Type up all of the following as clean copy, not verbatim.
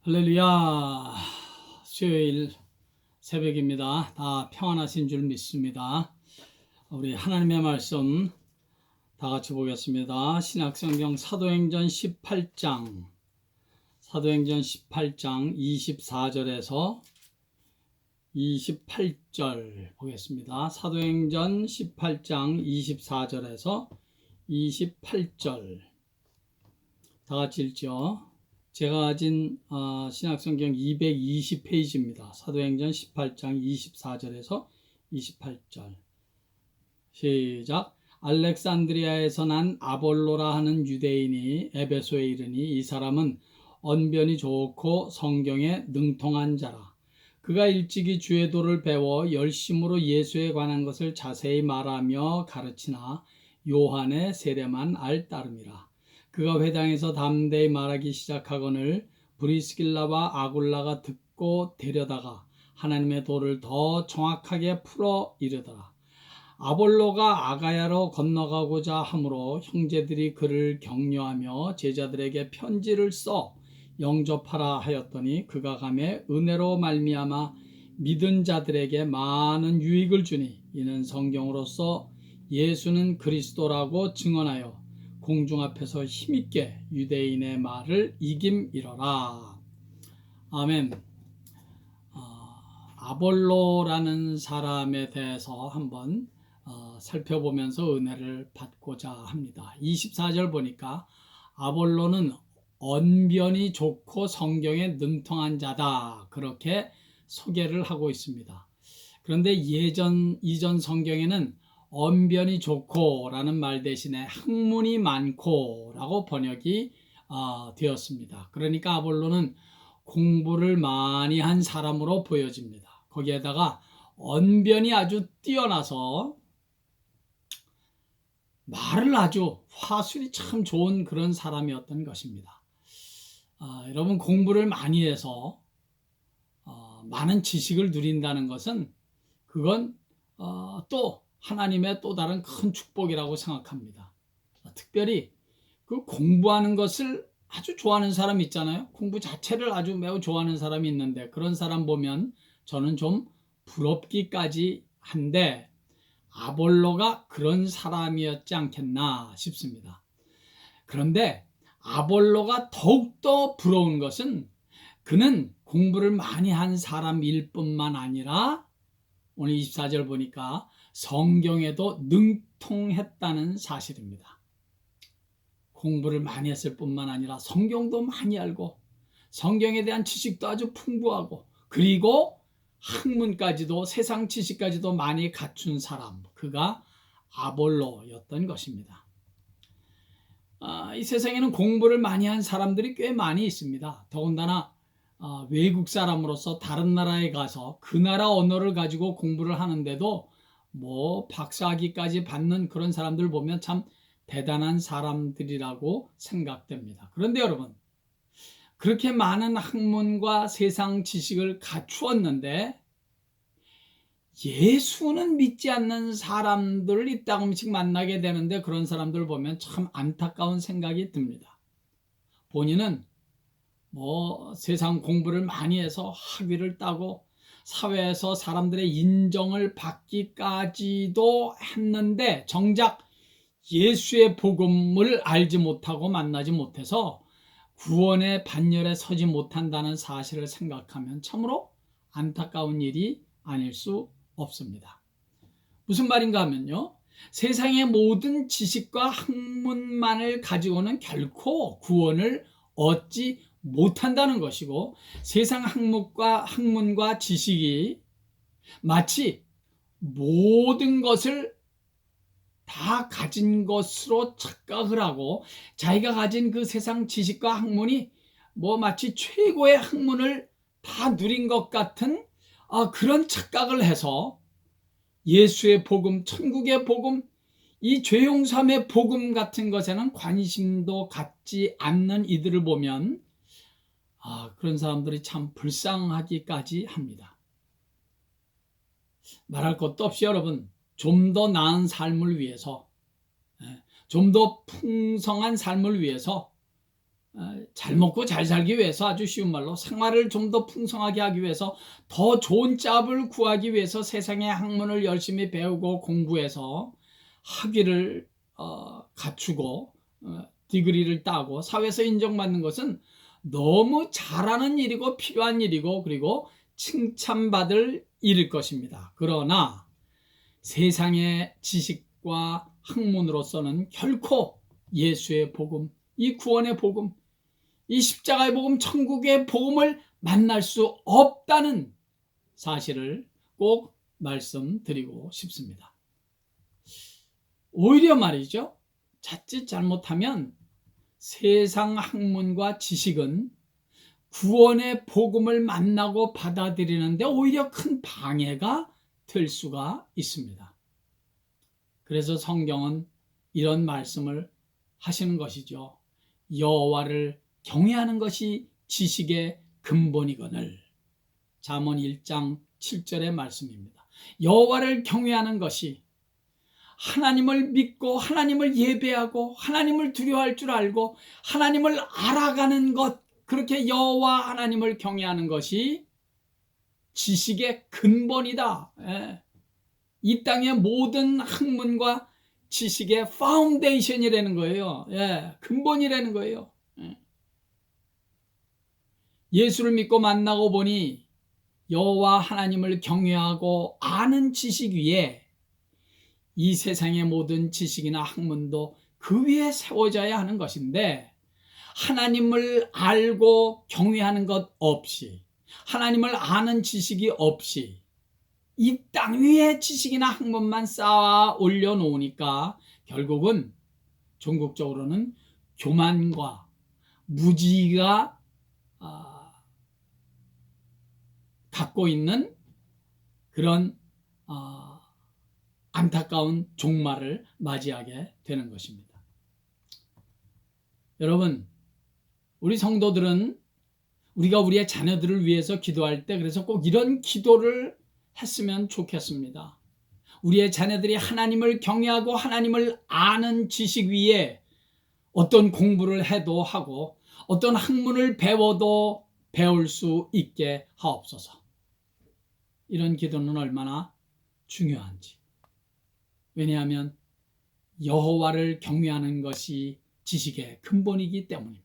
할렐루야. 수요일 새벽입니다. 다 평안하신 줄 믿습니다. 우리 하나님의 말씀 다 같이 보겠습니다. 신약성경 사도행전 18장 24절에서 28절 보겠습니다. 사도행전 18장 24절에서 28절 다 같이 읽죠. 제가 가진 신약성경 220페이지입니다. 사도행전 18장 24절에서 28절 시작. 알렉산드리아에서 난 아볼로라 하는 유대인이 에베소에 이르니 이 사람은 언변이 좋고 성경에 능통한 자라. 그가 일찍이 주의 도를 배워 열심으로 예수에 관한 것을 자세히 말하며 가르치나 요한의 세례만 알 따름이라. 그가 회당에서 담대히 말하기 시작하거늘 브리스길라와 아굴라가 듣고 데려다가 하나님의 도를 더 정확하게 풀어 이르더라. 아볼로가 아가야로 건너가고자 하므로 형제들이 그를 격려하며 제자들에게 편지를 써 영접하라 하였더니 그가 가매 은혜로 말미암아 믿은 자들에게 많은 유익을 주니 이는 성경으로서 예수는 그리스도라고 증언하여 공중 앞에서 힘있게 유대인의 말을 이김이러라. 아멘. 아볼로라는 사람에 대해서 한번 살펴보면서 은혜를 받고자 합니다. 24절 보니까 아볼로는 언변이 좋고 성경에 능통한 자다, 그렇게 소개를 하고 있습니다. 그런데 이전 성경에는 언변이 좋고 라는 말 대신에 학문이 많고 라고 번역이 되었습니다. 그러니까 아볼로는 공부를 많이 한 사람으로 보여집니다. 거기에다가 언변이 아주 뛰어나서 말을 아주 화술이 참 좋은 그런 사람이었던 것입니다. 여러분, 공부를 많이 해서 많은 지식을 누린다는 것은 그건 또 하나님의 또 다른 큰 축복이라고 생각합니다. 특별히 그 공부하는 것을 아주 좋아하는 사람이 있잖아요. 공부 자체를 아주 매우 좋아하는 사람이 있는데 그런 사람 보면 저는 좀 부럽기까지 한데 아볼로가 그런 사람이었지 않겠나 싶습니다. 그런데 아볼로가 더욱더 부러운 것은 그는 공부를 많이 한 사람일 뿐만 아니라 오늘 24절 보니까 성경에도 능통했다는 사실입니다. 공부를 많이 했을 뿐만 아니라 성경도 많이 알고 성경에 대한 지식도 아주 풍부하고 그리고 학문까지도 세상 지식까지도 많이 갖춘 사람, 그가 아볼로였던 것입니다. 이 세상에는 공부를 많이 한 사람들이 꽤 많이 있습니다. 더군다나 외국 사람으로서 다른 나라에 가서 그 나라 언어를 가지고 공부를 하는데도 박사학위까지 받는 그런 사람들 보면 참 대단한 사람들이라고 생각됩니다. 그런데 여러분, 그렇게 많은 학문과 세상 지식을 갖추었는데 예수는 믿지 않는 사람들을 이따금씩 만나게 되는데 그런 사람들을 보면 참 안타까운 생각이 듭니다. 본인은 세상 공부를 많이 해서 학위를 따고 사회에서 사람들의 인정을 받기까지도 했는데 정작 예수의 복음을 알지 못하고 만나지 못해서 구원의 반열에 서지 못한다는 사실을 생각하면 참으로 안타까운 일이 아닐 수 없습니다. 무슨 말인가 하면요, 세상의 모든 지식과 학문만을 가지고는 결코 구원을 얻지 못한다는 것이고 세상 학문과 지식이 마치 모든 것을 다 가진 것으로 착각을 하고 자기가 가진 그 세상 지식과 학문이 마치 최고의 학문을 다 누린 것 같은 그런 착각을 해서 예수의 복음, 천국의 복음, 이 죄용삼의 복음 같은 것에는 관심도 갖지 않는 이들을 보면 그런 사람들이 참 불쌍하기까지 합니다. 말할 것도 없이 여러분, 좀 더 나은 삶을 위해서, 좀 더 풍성한 삶을 위해서 잘 먹고 잘 살기 위해서, 아주 쉬운 말로 생활을 좀 더 풍성하게 하기 위해서, 더 좋은 짭을 구하기 위해서 세상의 학문을 열심히 배우고 공부해서 학위를 갖추고 디그리를 따고 사회에서 인정받는 것은 너무 잘하는 일이고 필요한 일이고, 그리고 칭찬받을 일일 것입니다. 그러나 세상의 지식과 학문으로서는 결코 예수의 복음, 이 구원의 복음, 이 십자가의 복음, 천국의 복음을 만날 수 없다는 사실을 꼭 말씀드리고 싶습니다. 오히려 말이죠, 자칫 잘못하면 세상 학문과 지식은 구원의 복음을 만나고 받아들이는데 오히려 큰 방해가 될 수가 있습니다. 그래서 성경은 이런 말씀을 하시는 것이죠. 여호와를 경외하는 것이 지식의 근본이거늘. 잠언 1장 7절의 말씀입니다. 여호와를 경외하는 것이, 하나님을 믿고 하나님을 예배하고 하나님을 두려워할 줄 알고 하나님을 알아가는 것, 그렇게 여호와 하나님을 경외하는 것이 지식의 근본이다. 이 땅의 모든 학문과 지식의 파운데이션이라는 거예요. 근본이라는 거예요. 예수를 믿고 만나고 보니 여호와 하나님을 경외하고 아는 지식 위에 이 세상의 모든 지식이나 학문도 그 위에 세워져야 하는 것인데, 하나님을 알고 경외하는 것 없이, 하나님을 아는 지식이 없이 이 땅 위에 지식이나 학문만 쌓아 올려놓으니까 결국은 종국적으로는 교만과 무지가 갖고 있는 그런 안타까운 종말을 맞이하게 되는 것입니다. 여러분, 우리 성도들은 우리가 우리의 자녀들을 위해서 기도할 때 그래서 꼭 이런 기도를 했으면 좋겠습니다. 우리의 자녀들이 하나님을 경외하고 하나님을 아는 지식 위에 어떤 공부를 해도 하고 어떤 학문을 배워도 배울 수 있게 하옵소서. 이런 기도는 얼마나 중요한지. 왜냐하면 여호와를 경외하는 것이 지식의 근본이기 때문입니다.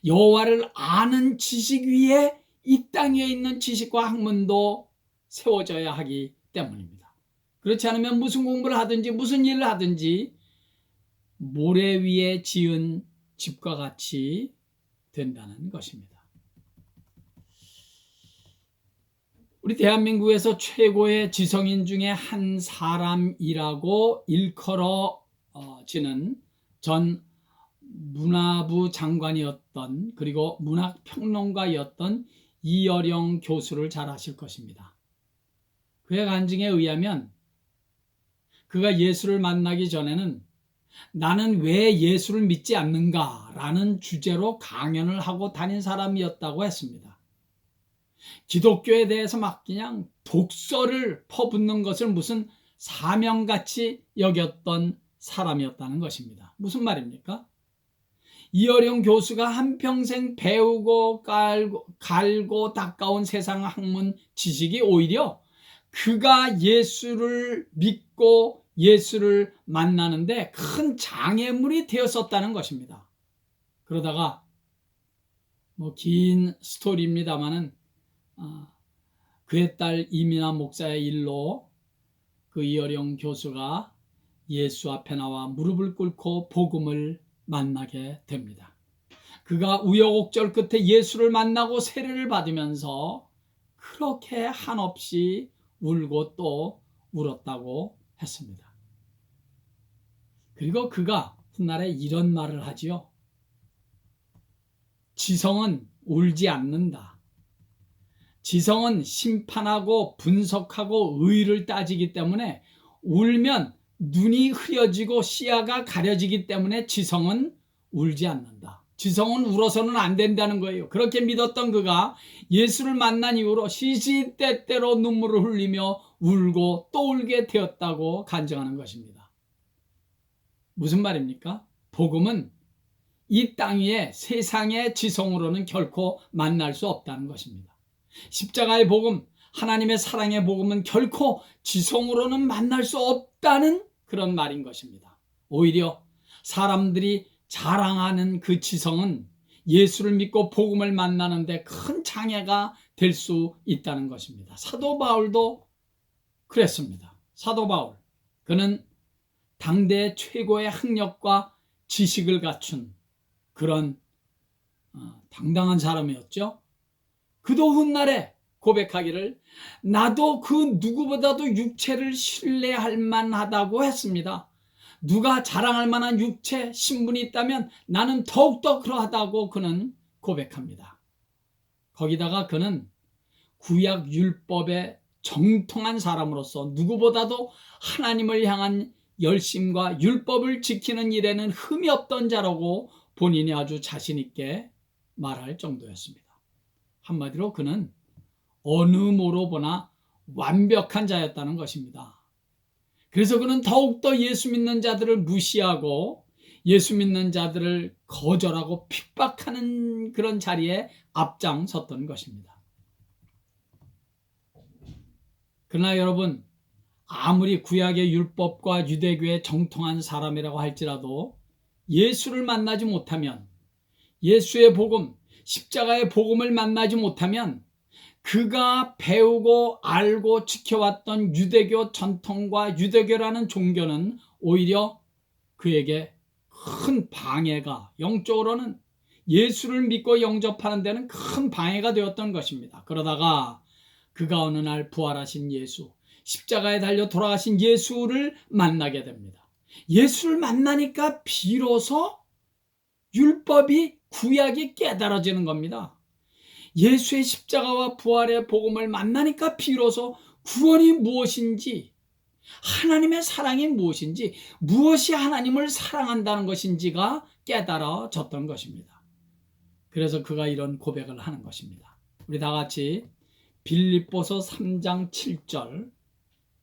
여호와를 아는 지식 위에 이 땅에 있는 지식과 학문도 세워져야 하기 때문입니다. 그렇지 않으면 무슨 공부를 하든지 무슨 일을 하든지 모래 위에 지은 집과 같이 된다는 것입니다. 우리 대한민국에서 최고의 지성인 중에 한 사람이라고 일컬어지는 전 문화부 장관이었던, 그리고 문학평론가였던 이어령 교수를 잘 아실 것입니다. 그의 간증에 의하면 그가 예수를 만나기 전에는 나는 왜 예수를 믿지 않는가 라는 주제로 강연을 하고 다닌 사람이었다고 했습니다. 기독교에 대해서 막 그냥 독설을 퍼붓는 것을 무슨 사명같이 여겼던 사람이었다는 것입니다. 무슨 말입니까? 이어령 교수가 한평생 배우고 갈고 닦아온 세상 학문 지식이 오히려 그가 예수를 믿고 예수를 만나는데 큰 장애물이 되었었다는 것입니다. 그러다가 긴 스토리입니다만은 그의 딸 이민아 목사의 일로 그 이어령 교수가 예수 앞에 나와 무릎을 꿇고 복음을 만나게 됩니다. 그가 우여곡절 끝에 예수를 만나고 세례를 받으면서 그렇게 한없이 울고 또 울었다고 했습니다. 그리고 그가 훗날에 이런 말을 하지요. 지성은 울지 않는다. 지성은 심판하고 분석하고 의를 따지기 때문에 울면 눈이 흐려지고 시야가 가려지기 때문에 지성은 울지 않는다. 지성은 울어서는 안 된다는 거예요. 그렇게 믿었던 그가 예수를 만난 이후로 시시때때로 눈물을 흘리며 울고 또 울게 되었다고 간증하는 것입니다. 무슨 말입니까? 복음은 이 땅 위에 세상의 지성으로는 결코 만날 수 없다는 것입니다. 십자가의 복음, 하나님의 사랑의 복음은 결코 지성으로는 만날 수 없다는 그런 말인 것입니다. 오히려 사람들이 자랑하는 그 지성은 예수를 믿고 복음을 만나는데 큰 장애가 될 수 있다는 것입니다. 사도 바울도 그랬습니다. 사도 바울, 그는 당대 최고의 학력과 지식을 갖춘 그런 당당한 사람이었죠. 그도 훗날에 고백하기를 나도 그 누구보다도 육체를 신뢰할 만하다고 했습니다. 누가 자랑할 만한 육체 신분이 있다면 나는 더욱더 그러하다고 그는 고백합니다. 거기다가 그는 구약 율법에 정통한 사람으로서 누구보다도 하나님을 향한 열심과 율법을 지키는 일에는 흠이 없던 자라고 본인이 아주 자신 있게 말할 정도였습니다. 한마디로 그는 어느 모로 보나 완벽한 자였다는 것입니다. 그래서 그는 더욱더 예수 믿는 자들을 무시하고 예수 믿는 자들을 거절하고 핍박하는 그런 자리에 앞장섰던 것입니다. 그러나 여러분, 아무리 구약의 율법과 유대교에 정통한 사람이라고 할지라도 예수를 만나지 못하면, 예수의 복음, 십자가의 복음을 만나지 못하면 그가 배우고 알고 지켜왔던 유대교 전통과 유대교라는 종교는 오히려 그에게 큰 방해가, 영적으로는 예수를 믿고 영접하는 데는 큰 방해가 되었던 것입니다. 그러다가 그가 어느 날 부활하신 예수, 십자가에 달려 돌아가신 예수를 만나게 됩니다. 예수를 만나니까 비로소 율법이, 구약이 깨달아지는 겁니다. 예수의 십자가와 부활의 복음을 만나니까 비로소 구원이 무엇인지, 하나님의 사랑이 무엇인지, 무엇이 하나님을 사랑한다는 것인지가 깨달아졌던 것입니다. 그래서 그가 이런 고백을 하는 것입니다. 우리 다 같이 빌립보서 3장 7절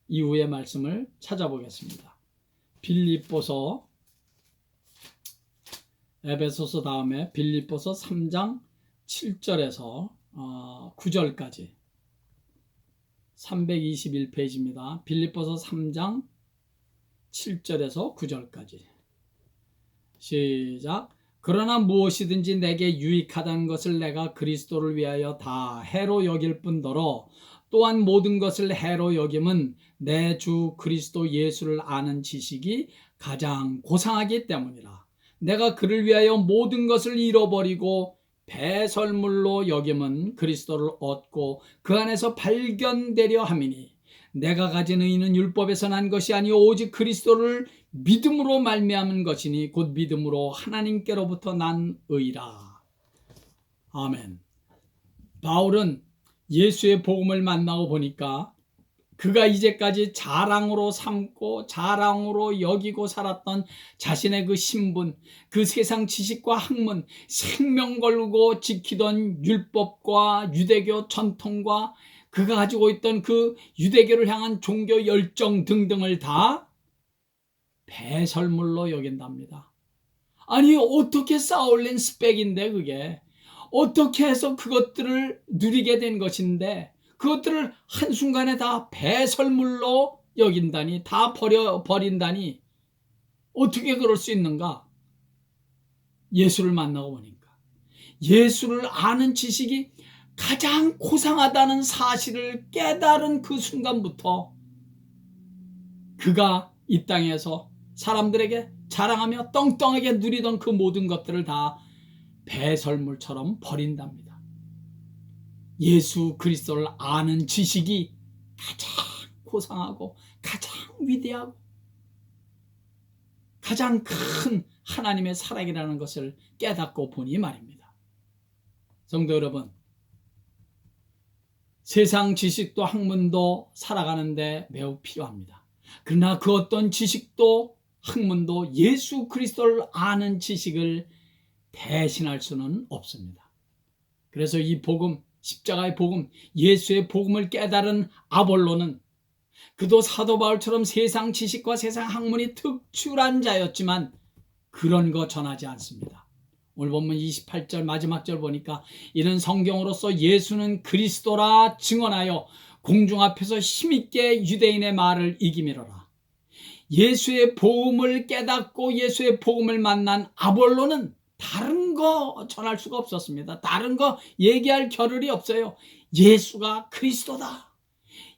이후의 말씀을 찾아보겠습니다. 빌립보서, 에베소서 다음에 빌립보서 3장 7절에서 9절까지 321페이지입니다. 빌립보서 3장 7절에서 9절까지 시작. 그러나 무엇이든지 내게 유익하다는 것을 내가 그리스도를 위하여 다 해로 여길 뿐더러 또한 모든 것을 해로 여김은 내 주 그리스도 예수를 아는 지식이 가장 고상하기 때문이라. 내가 그를 위하여 모든 것을 잃어버리고 배설물로 여김은 그리스도를 얻고 그 안에서 발견되려 함이니 내가 가진 의는 율법에서 난 것이 아니요 오직 그리스도를 믿음으로 말미암은 것이니 곧 믿음으로 하나님께로부터 난 의라. 아멘. 바울은 예수의 복음을 만나고 보니까 그가 이제까지 자랑으로 삼고 자랑으로 여기고 살았던 자신의 그 신분, 그 세상 지식과 학문, 생명 걸고 지키던 율법과 유대교 전통과 그가 가지고 있던 그 유대교를 향한 종교 열정 등등을 다 배설물로 여긴답니다. 아니, 어떻게 쌓아올린 스펙인데 그게 어떻게 해서 그것들을 누리게 된 것인데 그것들을 한순간에 다 배설물로 여긴다니, 다 버린다니 어떻게 그럴 수 있는가? 예수를 만나고 보니까 예수를 아는 지식이 가장 고상하다는 사실을 깨달은 그 순간부터 그가 이 땅에서 사람들에게 자랑하며 떵떵하게 누리던 그 모든 것들을 다 배설물처럼 버린답니다. 예수 그리스도를 아는 지식이 가장 고상하고 가장 위대하고 가장 큰 하나님의 사랑이라는 것을 깨닫고 보니 말입니다. 성도 여러분, 세상 지식도 학문도 살아가는데 매우 필요합니다. 그러나 그 어떤 지식도 학문도 예수 그리스도를 아는 지식을 대신할 수는 없습니다. 그래서 이 복음, 십자가의 복음, 예수의 복음을 깨달은 아볼로는 그도 사도 바울처럼 세상 지식과 세상 학문이 특출한 자였지만 그런 거 전하지 않습니다. 오늘 본문 28절 마지막 절 보니까 이는 성경으로서 예수는 그리스도라 증언하여 공중 앞에서 힘있게 유대인의 말을 이기미로라. 예수의 복음을 깨닫고 예수의 복음을 만난 아볼로는 다른 거 전할 수가 없었습니다. 다른 거 얘기할 겨를이 없어요. 예수가 그리스도다.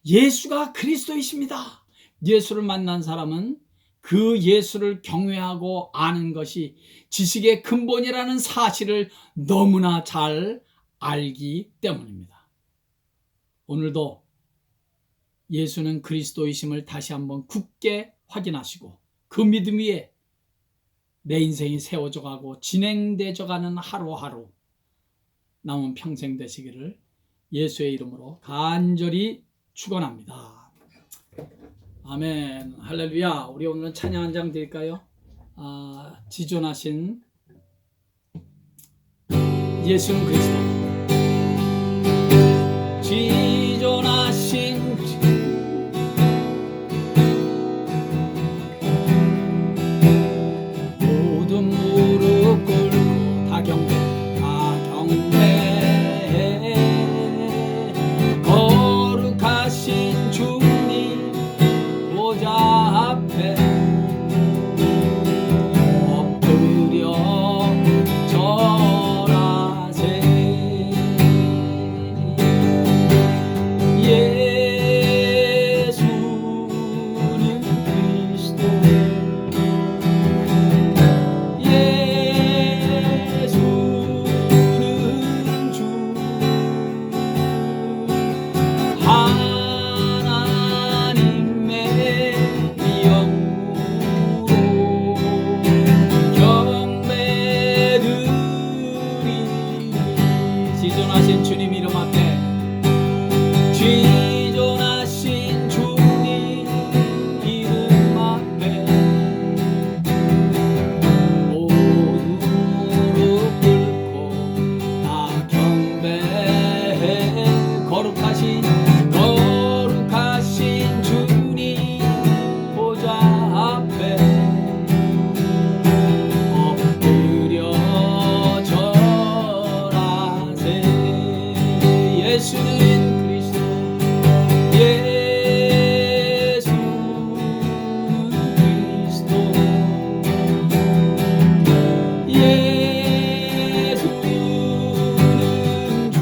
예수가 그리스도이십니다. 예수를 만난 사람은 그 예수를 경외하고 아는 것이 지식의 근본이라는 사실을 너무나 잘 알기 때문입니다. 오늘도 예수는 그리스도이심을 다시 한번 굳게 확인하시고 그 믿음 위에 내 인생이 세워져 가고 진행되어 가는 하루하루 남은 평생 되시기를 예수의 이름으로 간절히 축원합니다. 아멘. 할렐루야. 우리 오늘은 찬양 한 장 드릴까요? 지존하신 예수는 그리스도. 지존하신 모든 무릎 꿇고 다 경배 거룩하신 주님 보좌 앞에 엎드려 절하세. 예수는 그리스도. 예수는 주. 하나님의 영으로 경배드리니. 지존하신 주님 이름 앞에, 지존하신 주님 이름 앞에 모두 무릎 꿇고 다 경배해. 거룩하신 주님 보좌 앞에 엎드려 절하세. 예수는 그리스도. 예수는 그리스도. 예수는 주.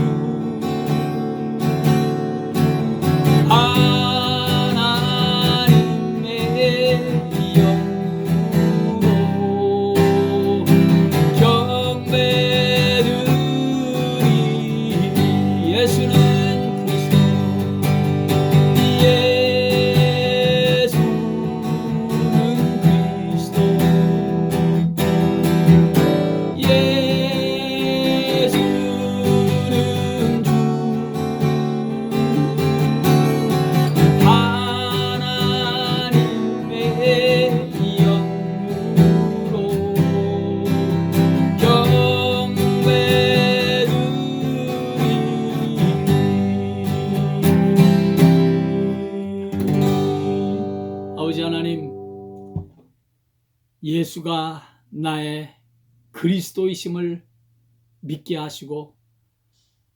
하나님의 영으로 경배드리니. 예수는 그리스도. 예수는 그리스도. 예수는 주. 하나님의 영으로 경배드리니. 아버지 하나님, 예수가 나의 그리스도이심을 믿게 하시고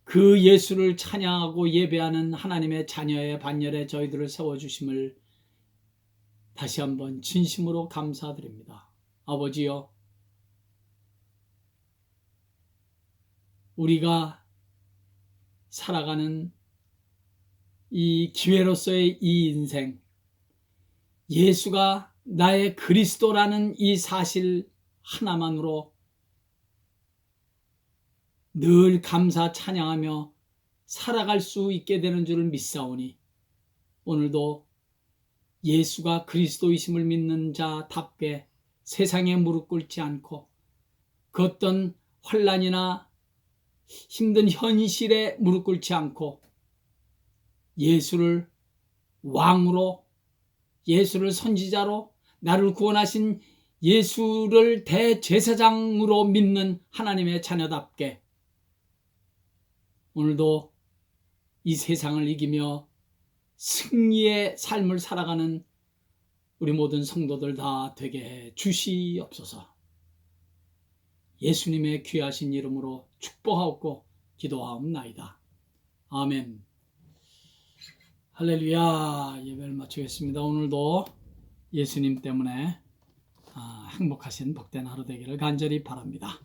그 예수를 찬양하고 예배하는 하나님의 자녀의 반열에 저희들을 세워주심을 다시 한번 진심으로 감사드립니다. 아버지여, 우리가 살아가는 이 기회로서의 이 인생, 예수가 나의 그리스도라는 이 사실 하나만으로 늘 감사 찬양하며 살아갈 수 있게 되는 줄을 믿사오니 오늘도 예수가 그리스도이심을 믿는 자답게 세상에 무릎 꿇지 않고 그 어떤 환난이나 힘든 현실에 무릎 꿇지 않고 예수를 왕으로, 예수를 선지자로, 나를 구원하신 예수를 대제사장으로 믿는 하나님의 자녀답게 오늘도 이 세상을 이기며 승리의 삶을 살아가는 우리 모든 성도들 다 되게 해 주시옵소서. 예수님의 귀하신 이름으로 축복하옵고 기도하옵나이다. 아멘. 할렐루야. 예배를 마치겠습니다. 오늘도 예수님 때문에 행복하신 복된 하루 되기를 간절히 바랍니다.